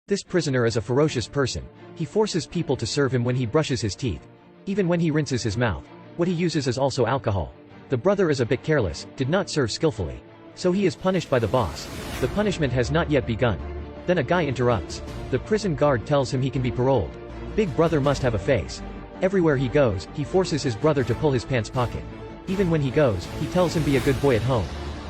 This prisoner is a ferocious person. He forces people to serve him when he brushes his teeth. Even when he rinses his mouth. What he uses is also alcohol. The brother is a bit careless, did not serve skillfully. So he is punished by the boss. The punishment has not yet begun. Then a guy interrupts. The prison guard tells him he can be paroled. Big brother must have a face. Everywhere he goes, he forces his brother to pull his pants pocket. Even when he goes, he tells him be a good boy at home.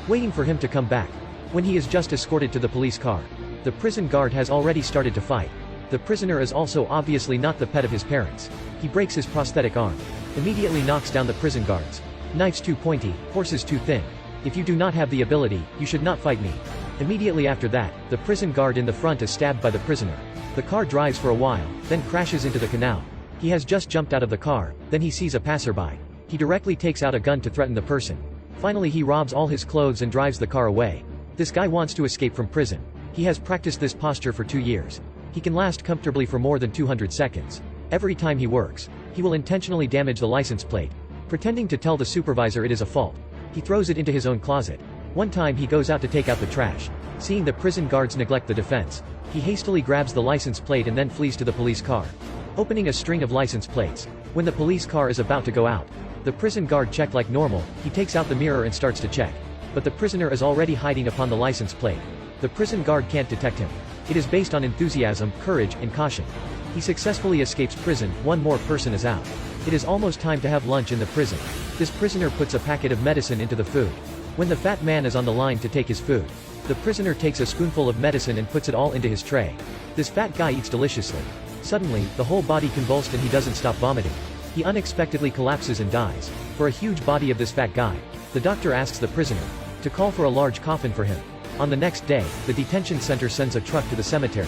Waiting for him to come back. When he is just escorted to the police car. The prison guard has already started to fight. The prisoner is also obviously not the pet of his parents. He breaks his prosthetic arm. Immediately knocks down the prison guards. Knife's too pointy, horse is too thin. If you do not have the ability, you should not fight me. Immediately after that, the prison guard in the front is stabbed by the prisoner. The car drives for a while, then crashes into the canal. He has just jumped out of the car, then he sees a passerby. He directly takes out a gun to threaten the person. Finally he robs all his clothes and drives the car away. This guy wants to escape from prison. He has practiced this posture for 2 years. He can last comfortably for more than 200 seconds. Every time he works, he will intentionally damage the license plate, pretending to tell the supervisor it is a fault. He throws it into his own closet. One time he goes out to take out the trash. Seeing the prison guards neglect the defense, he hastily grabs the license plate and then flees to the police car, opening a string of license plates. When the police car is about to go out, the prison guard check like normal. He takes out the mirror and starts to check. But the prisoner is already hiding upon the license plate. The prison guard can't detect him. It is based on enthusiasm, courage, and caution. He successfully escapes prison. One more person is out. It is almost time to have lunch in the prison. This prisoner puts a packet of medicine into the food. When the fat man is on the line to take his food, the prisoner takes a spoonful of medicine and puts it all into his tray. This fat guy eats deliciously. Suddenly, the whole body convulsed and he doesn't stop vomiting. He unexpectedly collapses and dies. For a huge body of this fat guy, the doctor asks the prisoner to call for a large coffin for him. On the next day, the detention center sends a truck to the cemetery.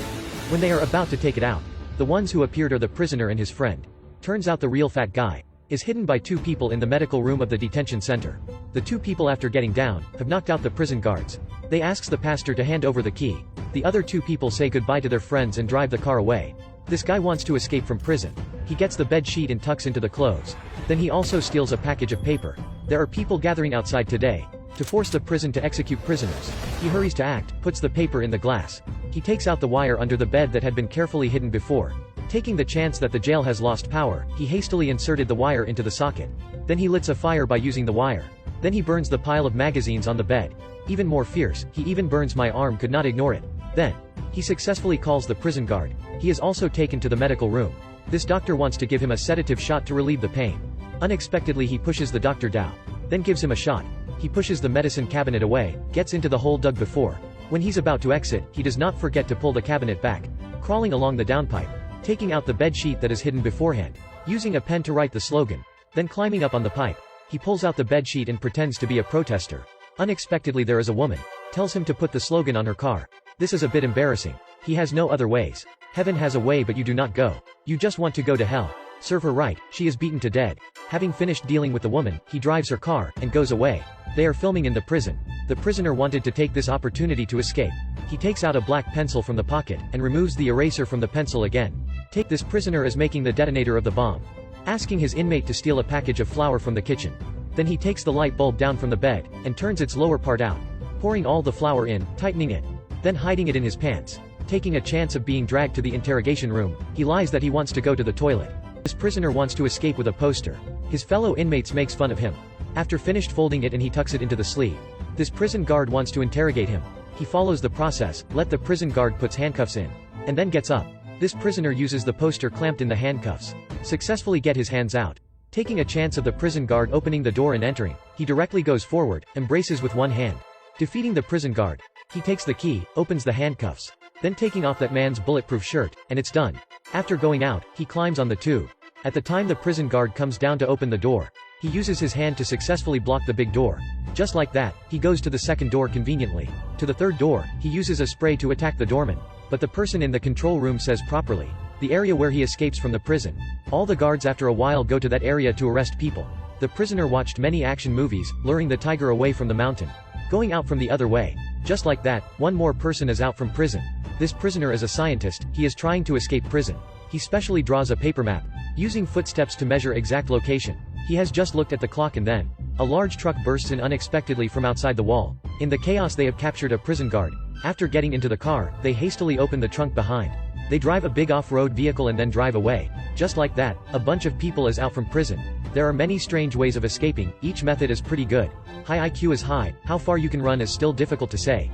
When they are about to take it out, the ones who appeared are the prisoner and his friend. Turns out the real fat guy is hidden by 2 people in the medical room of the detention center. The 2 people, after getting down, have knocked out the prison guards. They asks the pastor to hand over the key. The other 2 people say goodbye to their friends and drive the car away. This guy wants to escape from prison. He gets the bed sheet and tucks into the clothes. Then he also steals a package of paper. There are people gathering outside today to force the prison to execute prisoners. He hurries to act, puts the paper in the glass. He takes out the wire under the bed that had been carefully hidden before. Taking the chance that the jail has lost power, he hastily inserted the wire into the socket. Then he lights a fire by using the wire. Then he burns the pile of magazines on the bed. Even more fierce, he even burns my arm, could not ignore it. Then, he successfully calls the prison guard. He is also taken to the medical room. This doctor wants to give him a sedative shot to relieve the pain. Unexpectedly he pushes the doctor down. Then gives him a shot. He pushes the medicine cabinet away, gets into the hole dug before. When he's about to exit, he does not forget to pull the cabinet back. Crawling along the downpipe. Taking out the bed sheet that is hidden beforehand. Using a pen to write the slogan. Then climbing up on the pipe. He pulls out the bed sheet and pretends to be a protester. Unexpectedly there is a woman. Tells him to put the slogan on her car. This is a bit embarrassing. He has no other ways. Heaven has a way but you do not go. You just want to go to hell. Serve her right, she is beaten to dead. Having finished dealing with the woman, he drives her car, and goes away. They are filming in the prison. The prisoner wanted to take this opportunity to escape. He takes out a black pencil from the pocket, and removes the eraser from the pencil again. This prisoner is making the detonator of the bomb. Asking his inmate to steal a package of flour from the kitchen. Then he takes the light bulb down from the bed, and turns its lower part out. Pouring all the flour in, tightening it. Then hiding it in his pants. Taking a chance of being dragged to the interrogation room, he lies that he wants to go to the toilet. This prisoner wants to escape with a poster. His fellow inmates makes fun of him. After finished folding it and he tucks it into the sleeve. This prison guard wants to interrogate him. He follows the process, let the prison guard puts handcuffs in. And then gets up. This prisoner uses the poster clamped in the handcuffs. Successfully get his hands out. Taking a chance of the prison guard opening the door and entering, he directly goes forward, embraces with one hand. Defeating the prison guard. He takes the key, opens the handcuffs. Then taking off that man's bulletproof shirt, and it's done. After going out, he climbs on the tube. At the time the prison guard comes down to open the door, he uses his hand to successfully block the big door. Just like that, he goes to the second door conveniently. To the third door, he uses a spray to attack the doorman. But the person in the control room says properly, the area where he escapes from the prison. All the guards after a while go to that area to arrest people. The prisoner watched many action movies, luring the tiger away from the mountain. Going out from the other way. Just like that, one more person is out from prison. This prisoner is a scientist, he is trying to escape prison. He specially draws a paper map, using footsteps to measure exact location. He has just looked at the clock and then, a large truck bursts in unexpectedly from outside the wall. In the chaos they have captured a prison guard. After getting into the car, they hastily open the trunk behind. They drive a big off-road vehicle and then drive away. Just like that, a bunch of people is out from prison. There are many strange ways of escaping, each method is pretty good. High IQ is high, how far you can run is still difficult to say.